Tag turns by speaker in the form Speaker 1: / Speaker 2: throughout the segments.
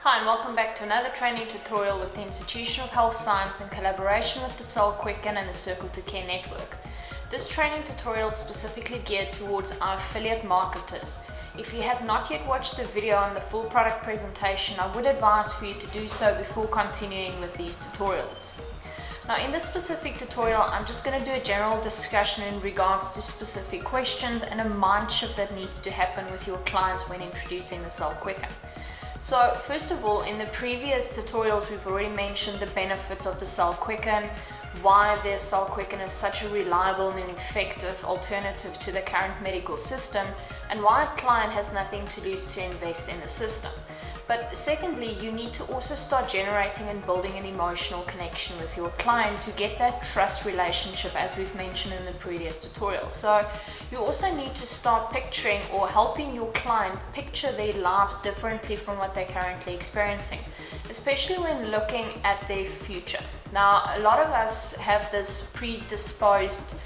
Speaker 1: Hi and welcome back to another training tutorial with the Institution of Health Science in collaboration with the Cell Quicken and the Circle to Care network. This training tutorial is specifically geared towards our affiliate marketers. If you have not yet watched the video on the full product presentation, I would advise for you to do so before continuing with these tutorials. Now in this specific tutorial, I'm just going to do a general discussion in regards to specific questions and a mind shift that needs to happen with your clients when introducing the Cell Quicken. So first of all, in the previous tutorials, we've already mentioned the benefits of the Cell Quicken, why the Cell Quicken is such a reliable and effective alternative to the current medical system, and why a client has nothing to lose to invest in the system. But secondly, you need to also start generating and building an emotional connection with your client to get that trust relationship, as we've mentioned in the previous tutorial. So you also need to start picturing or helping your client picture their lives differently from what they're currently experiencing, especially when looking at their future. Now, a lot of us have this predisposed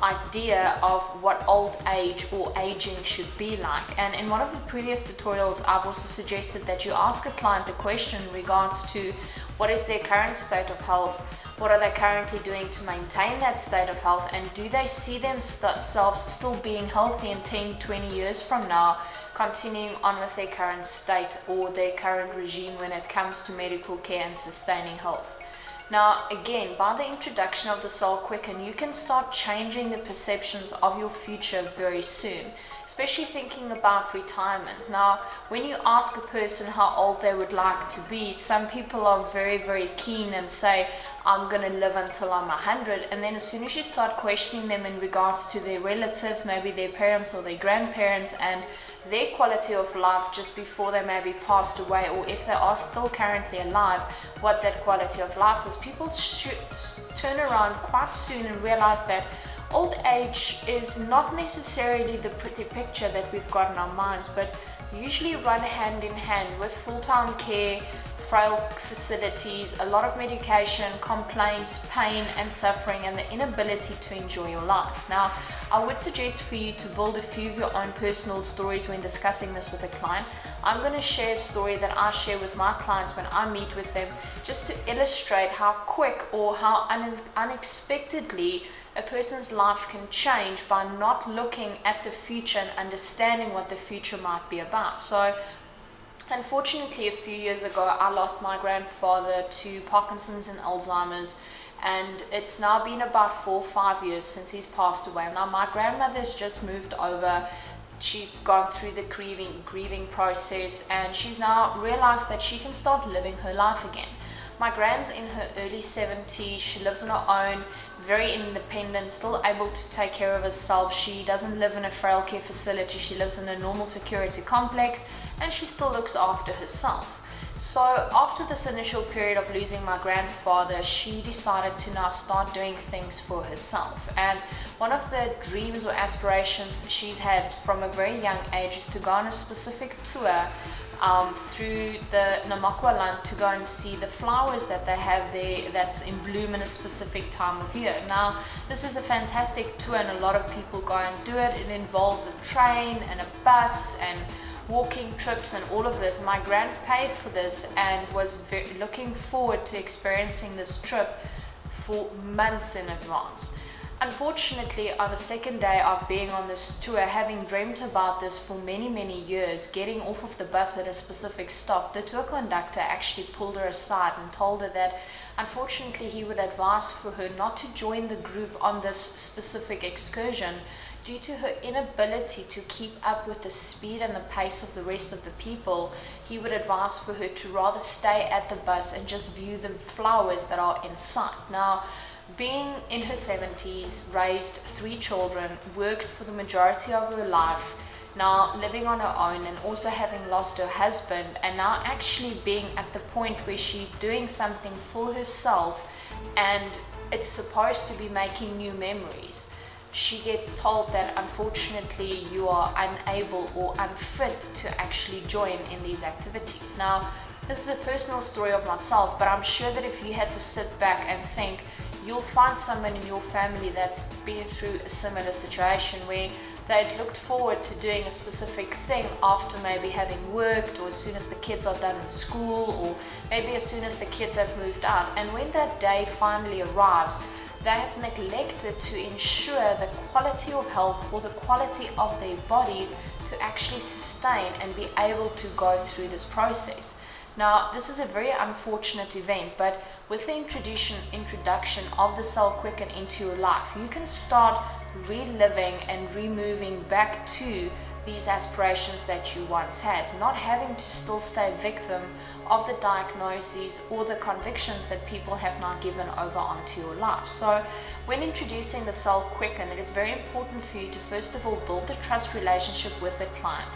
Speaker 1: idea of what old age or aging should be like, and in one of the previous tutorials I've also suggested that you ask a client the question in regards to what is their current state of health, what are they currently doing to maintain that state of health, and do they see themselves still being healthy in 10-20 years from now, continuing on with their current state or their current regime when it comes to medical care and sustaining health. Now again, by the introduction of the Cell Quicken, you can start changing the perceptions of your future very soon, especially thinking about retirement. Now, when you ask a person how old they would like to be, some people are very keen and say, I'm going to live until I'm 100, and then as soon as you start questioning them in regards to their relatives, maybe their parents or their grandparents, and their quality of life just before they maybe passed away, or if they are still currently alive, what that quality of life was, people should turn around quite soon and realize that old age is not necessarily the pretty picture that we've got in our minds, but usually run hand in hand with full-time care, frail facilities, a lot of medication, complaints, pain and suffering, and the inability to enjoy your life. Now, I would suggest for you to build a few of your own personal stories when discussing this with a client. I'm going to share a story that I share with my clients when I meet with them, just to illustrate how quick or how unexpectedly a person's life can change by not looking at the future and understanding what the future might be about. So unfortunately, a few years ago, I lost my grandfather to Parkinson's and Alzheimer's, and it's now been about 4 or 5 years since he's passed away. Now, my grandmother's just moved over. She's gone through the grieving process, and she's now realized that she can start living her life again. My grand's in her early 70s. She lives on her own, very independent, still able to take care of herself. She doesn't live in a frail care facility. She lives in a normal security complex, and she still looks after herself. So after this initial period of losing my grandfather, she decided to now start doing things for herself. And one of the dreams or aspirations she's had from a very young age is to go on a specific tour through the Namakwa to go and see the flowers that they have there that's in bloom in a specific time of year. Now, this is a fantastic tour and a lot of people go and do it. It involves a train and a bus and walking trips and all of this. My grand paid for this and was looking forward to experiencing this trip for months in advance. Unfortunately, on the second day of being on this tour, having dreamt about this for many years, getting off of the bus at a specific stop, the tour conductor actually pulled her aside and told her that unfortunately he would advise for her not to join the group on this specific excursion due to her inability to keep up with the speed and the pace of the rest of the people. He would advise for her to rather stay at the bus and just view the flowers that are in sight. Now, being in her 70s, raised 3 children, worked for the majority of her life, now living on her own and also having lost her husband, and now actually being at the point where she's doing something for herself and it's supposed to be making new memories, she gets told that unfortunately you are unable or unfit to actually join in these activities. Now, this is a personal story of myself, but I'm sure that if you had to sit back and think, you'll find someone in your family that's been through a similar situation where they'd looked forward to doing a specific thing after maybe having worked, or as soon as the kids are done in school, or maybe as soon as the kids have moved out. And when that day finally arrives, they have neglected to ensure the quality of health or the quality of their bodies to actually sustain and be able to go through this process. Now, this is a very unfortunate event, but with the introduction of the Cell Quicken into your life, you can start reliving and removing back to these aspirations that you once had, not having to still stay victim of the diagnoses or the convictions that people have now given over onto your life. So when introducing the Cell Quicken, it is very important for you to first of all build the trust relationship with the client.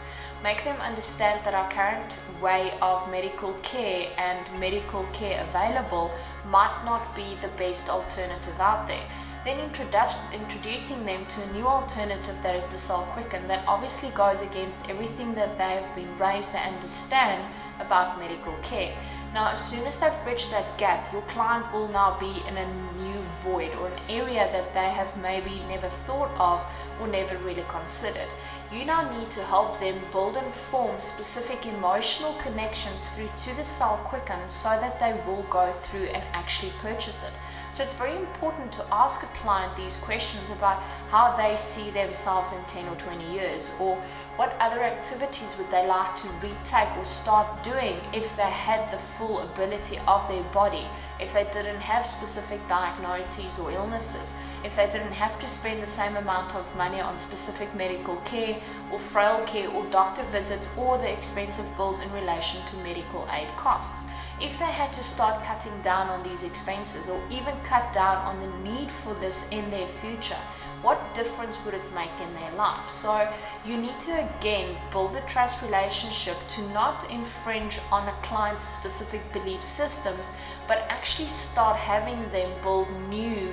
Speaker 1: Make them understand that our current way of medical care and medical care available might not be the best alternative out there. Then introducing them to a new alternative, that is the Cell Quicken, that obviously goes against everything that they have been raised to understand about medical care. Now, as soon as they've bridged that gap, your client will now be in a new void, or an area that they have maybe never thought of or never really considered. You now need to help them build and form specific emotional connections through to the Cell Quicken so that they will go through and actually purchase it. So it's very important to ask a client these questions about how they see themselves in 10 or 20 years, or what other activities would they like to retake or start doing if they had the full ability of their body, if they didn't have specific diagnoses or illnesses, if they didn't have to spend the same amount of money on specific medical care or frail care or doctor visits or the expensive bills in relation to medical aid costs. If they had to start cutting down on these expenses, or even cut down on the need for this in their future, what difference would it make in their life? So you need to again build the trust relationship to not infringe on a client's specific belief systems, but actually start having them build new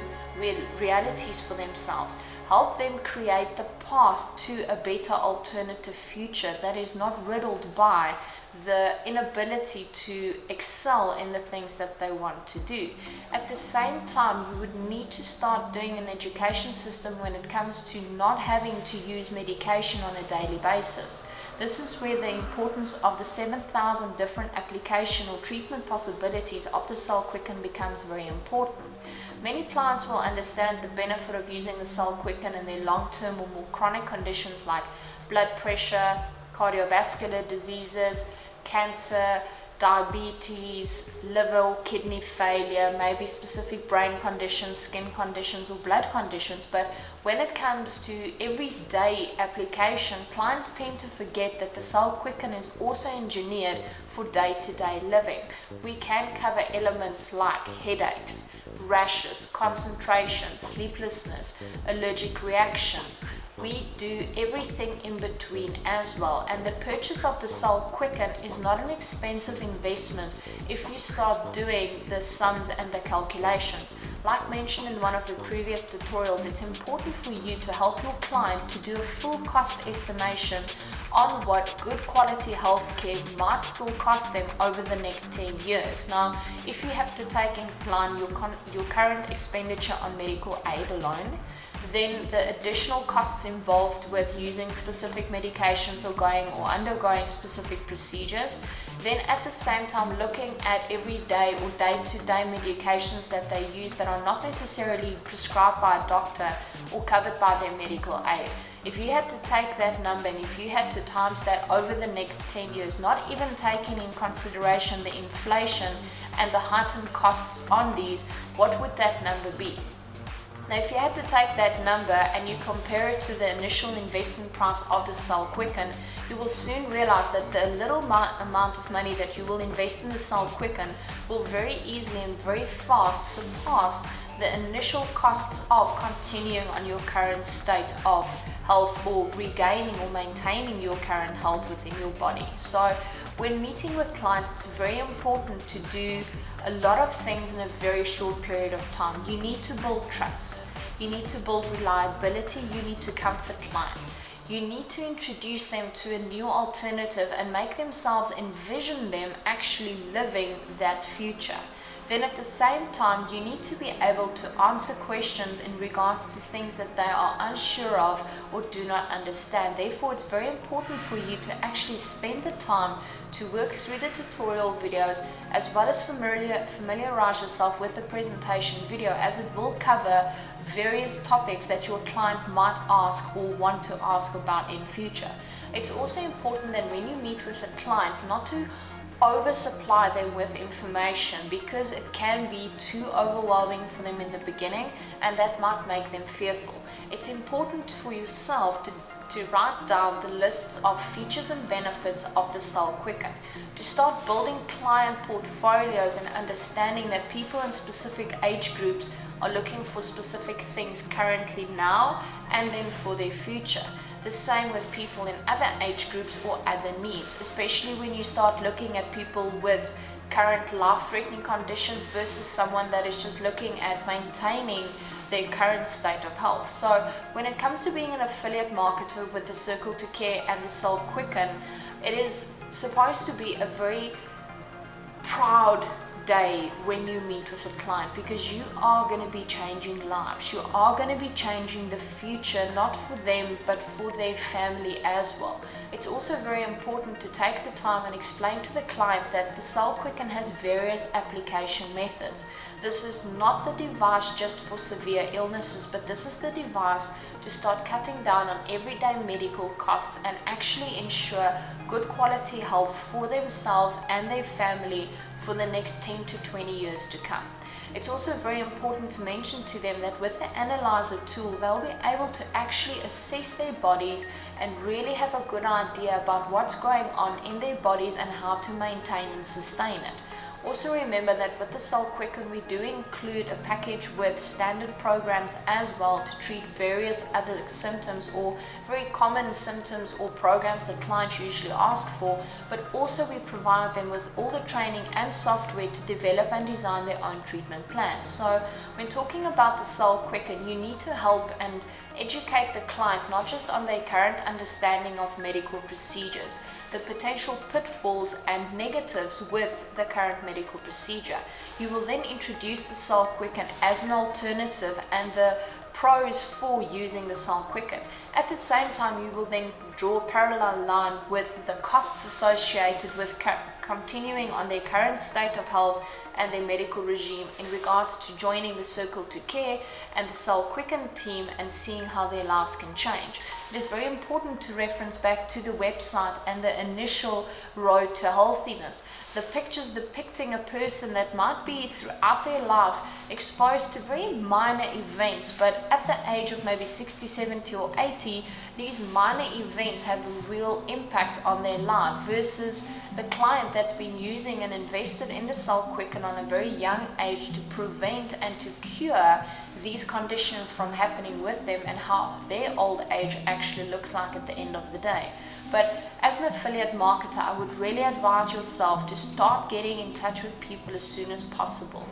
Speaker 1: realities for themselves. Help them create the path to a better alternative future that is not riddled by the inability to excel in the things that they want to do. At the same time, you would need to start doing an education system when it comes to not having to use medication on a daily basis. This is where the importance of the 7,000 different application or treatment possibilities of the Cell Quicken becomes very important. Many clients will understand the benefit of using the Cell Quicken in their long-term or more chronic conditions like blood pressure, cardiovascular diseases, cancer, diabetes, liver or kidney failure, maybe specific brain conditions, skin conditions, or blood conditions. But when it comes to everyday application, clients tend to forget that the Cell Quicken is also engineered for day-to-day living. We can cover elements like headaches, rashes, concentration, sleeplessness, allergic reactions. We do everything in between as well, and the purchase of the Cell Quicken is not an expensive investment if you start doing the sums and the calculations. Like mentioned in one of the previous tutorials, it's important for you to help your client to do a full cost estimation on what good quality healthcare might still cost them over the next 10 years. Now, if you have to take in plan your current expenditure on medical aid alone, then the additional costs involved with using specific medications or going or undergoing specific procedures, then at the same time looking at everyday or day-to-day medications that they use that are not necessarily prescribed by a doctor or covered by their medical aid. If you had to take that number and if you had to times that over the next 10 years, not even taking in consideration the inflation and the heightened costs on these, what would that number be? Now, if you had to take that number and you compare it to the initial investment price of the Cell Quicken, you will soon realize that the little amount of money that you will invest in the Cell Quicken will very easily and very fast surpass the initial costs of continuing on your current state of health or regaining or maintaining your current health within your body. So when meeting with clients, it's very important to do a lot of things in a very short period of time. You need to build trust. You need to build reliability. You need to comfort clients. You need to introduce them to a new alternative and make themselves envision them actually living that future. then at the same time you need to be able to answer questions in regards to things that they are unsure of or do not understand. Therefore, it's very important for you to actually spend the time to work through the tutorial videos as well as familiarize yourself with the presentation video, as it will cover various topics that your client might ask or want to ask about in future. It's also important that when you meet with a client not to oversupply them with information, because it can be too overwhelming for them in the beginning and that might make them fearful. It's important for yourself to write down the lists of features and benefits of the Cell Quicken, to start building client portfolios and understanding that people in specific age groups are looking for specific things currently now and then for their future. The same with people in other age groups or other needs, especially when you start looking at people with current life-threatening conditions versus someone that is just looking at maintaining their current state of health. So when it comes to being an affiliate marketer with the Circle to Care and the Cell Quicken, it is supposed to be a very proud day when you meet with a client, because you are going to be changing lives. You are going to be changing the future, not for them but for their family as well. It's also very important to take the time and explain to the client that the Cell Quicken has various application methods. This is not the device just for severe illnesses, but this is the device to start cutting down on everyday medical costs and actually ensure good quality health for themselves and their family for the next 10 to 20 years to come. It's also very important to mention to them that with the analyzer tool, they'll be able to actually assess their bodies and really have a good idea about what's going on in their bodies and how to maintain and sustain it. Also remember that with the Cell Quicken, we do include a package with standard programs as well to treat various other symptoms or very common symptoms or programs that clients usually ask for, but also we provide them with all the training and software to develop and design their own treatment plans. So when talking about the Cell Quicken, you need to help and educate the client not just on their current understanding of medical procedures, the potential pitfalls and negatives with the current medical procedure. You will then introduce the Cell Quicken as an alternative and the pros for using the Cell Quicken. At the same time, you will then draw a parallel line with the costs associated with continuing on their current state of health and their medical regime in regards to joining the Circle to Care and the Cell Quicken team and seeing how their lives can change. It is very important to reference back to the website and the initial road to healthiness. The pictures depicting a person that might be throughout their life exposed to very minor events, but at the age of maybe 60, 70 or 80, these minor events have a real impact on their life, versus the client that's been using and invested in the Cell Quicken on a very young age to prevent and to cure these conditions from happening with them and how their old age actually looks like at the end of the day. But as an affiliate marketer, I would really advise yourself to start getting in touch with people as soon as possible.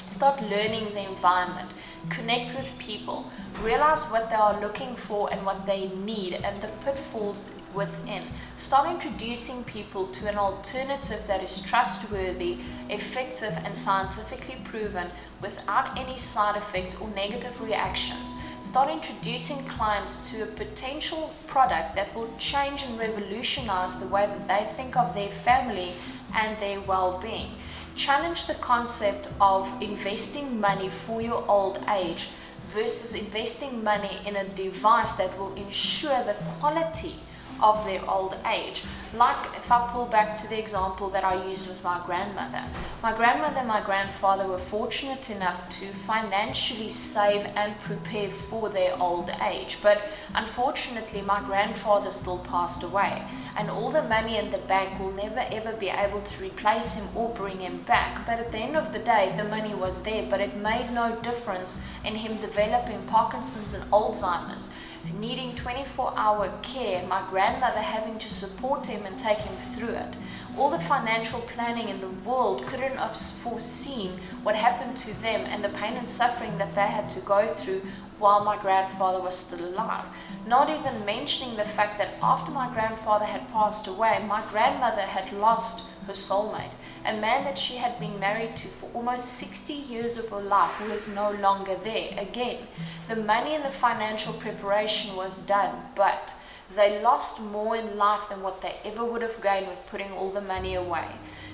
Speaker 1: Start learning the environment, connect with people, realize what they are looking for and what they need and the pitfalls within. Start introducing people to an alternative that is trustworthy, effective and scientifically proven without any side effects or negative reactions. Start introducing clients to a potential product that will change and revolutionize the way that they think of their family and their well-being. Challenge the concept of investing money for your old age versus investing money in a device that will ensure the quality of their old age. Like if I pull back to the example that I used with my grandmother. My grandmother and my grandfather were fortunate enough to financially save and prepare for their old age. But unfortunately, my grandfather still passed away. And all the money in the bank will never ever be able to replace him or bring him back. But at the end of the day, the money was there, but it made no difference in him developing Parkinson's and Alzheimer's, needing 24-hour care, my grandmother having to support him and take him through it. All the financial planning in the world couldn't have foreseen what happened to them and the pain and suffering that they had to go through while my grandfather was still alive. Not even mentioning the fact that after my grandfather had passed away, my grandmother had lost her soulmate, a man that she had been married to for almost 60 years of her life, who is no longer there. Again, the money and the financial preparation was done, but they lost more in life than what they ever would have gained with putting all the money away.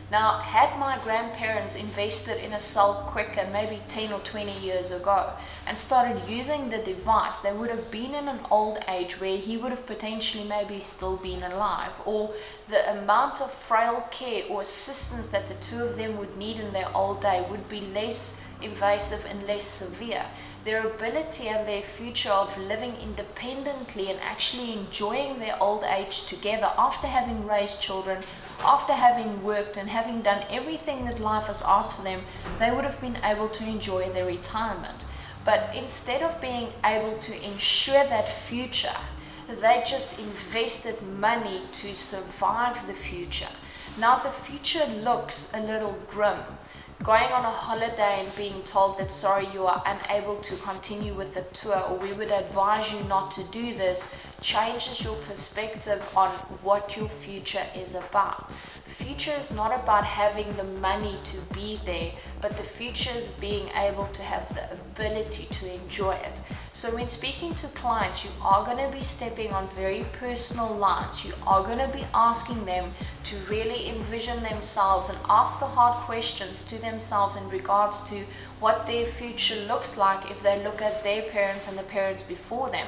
Speaker 1: Now, had my grandparents invested in a cell quicker, maybe 10 or 20 years ago, and started using the device, they would have been in an old age where he would have potentially maybe still been alive, or the amount of frail care or assistance that the two of them would need in their old day would be less invasive and less severe. Their ability and their future of living independently and actually enjoying their old age together after having raised children, after having worked and having done everything that life has asked for them, they would have been able to enjoy their retirement. But instead of being able to ensure that future, they just invested money to survive the future. Now the future looks a little grim. Going on a holiday and being told that, sorry, you are unable to continue with the tour, or we would advise you not to do this, changes your perspective on what your future is about. Future is not about having the money to be there, but the future is being able to have the ability to enjoy it. So when speaking to clients, you are going to be stepping on very personal lines. You are going to be asking them to really envision themselves and ask the hard questions to themselves in regards to what their future looks like if they look at their parents and the parents before them,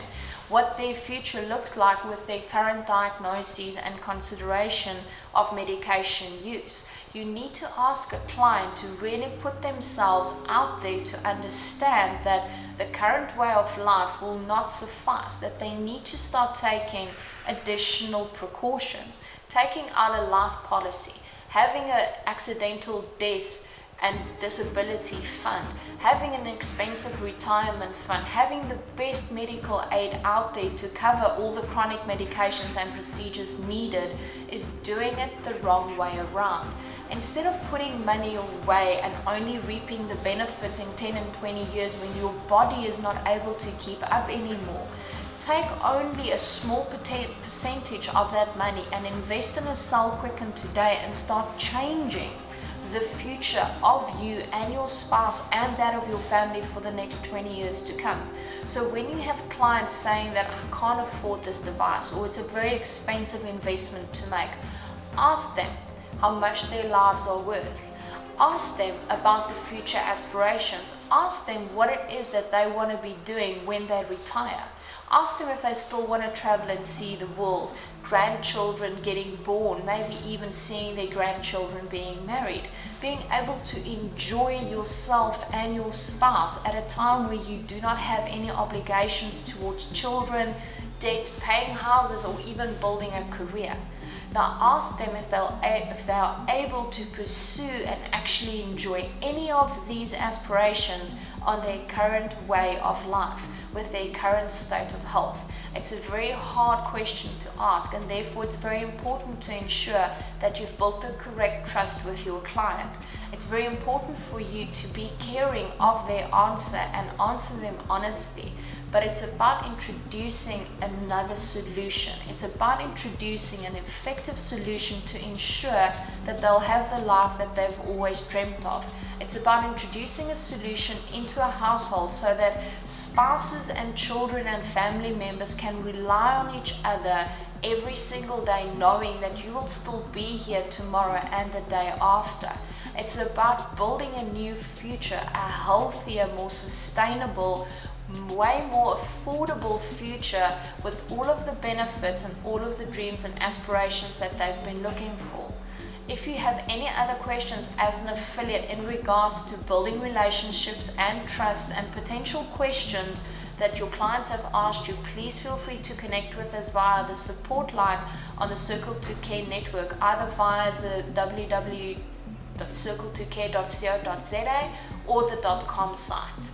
Speaker 1: what their future looks like with their current diagnoses and consideration of medication use. You need to ask a client to really put themselves out there to understand that the current way of life will not suffice, that they need to start taking additional precautions, taking out a life policy, having an accidental death and disability fund, having an expensive retirement fund, having the best medical aid out there to cover all the chronic medications and procedures needed, is doing it the wrong way around. Instead of putting money away and only reaping the benefits in 10 and 20 years when your body is not able to keep up anymore, take only a small percentage of that money and invest in a Cell Quicken today and start changing the future of you and your spouse and that of your family for the next 20 years to come. So when you have clients saying that I can't afford this device, or it's a very expensive investment to make, ask them how much their lives are worth. Ask them about the future aspirations. Ask them what it is that they want to be doing when they retire. Ask them if they still want to travel and see the world, grandchildren getting born, maybe even seeing their grandchildren being married, being able to enjoy yourself and your spouse at a time where you do not have any obligations towards children, debt, paying houses, or even building a career. Now ask them if they are able to pursue and actually enjoy any of these aspirations on their current way of life, with their current state of health. It's a very hard question to ask, and therefore it's very important to ensure that you've built the correct trust with your client. It's very important for you to be caring of their answer and answer them honestly. But it's about introducing another solution. It's about introducing an effective solution to ensure that they'll have the life that they've always dreamt of. It's about introducing a solution into a household so that spouses and children and family members can rely on each other every single day, knowing that you will still be here tomorrow and the day after. It's about building a new future, a healthier, more sustainable, way more affordable future with all of the benefits and all of the dreams and aspirations that they've been looking for. If you have any other questions as an affiliate in regards to building relationships and trust, and potential questions that your clients have asked you, please feel free to connect with us via the support line on the Circle to Care network, either via the www.circle2care.co.za or the .com site.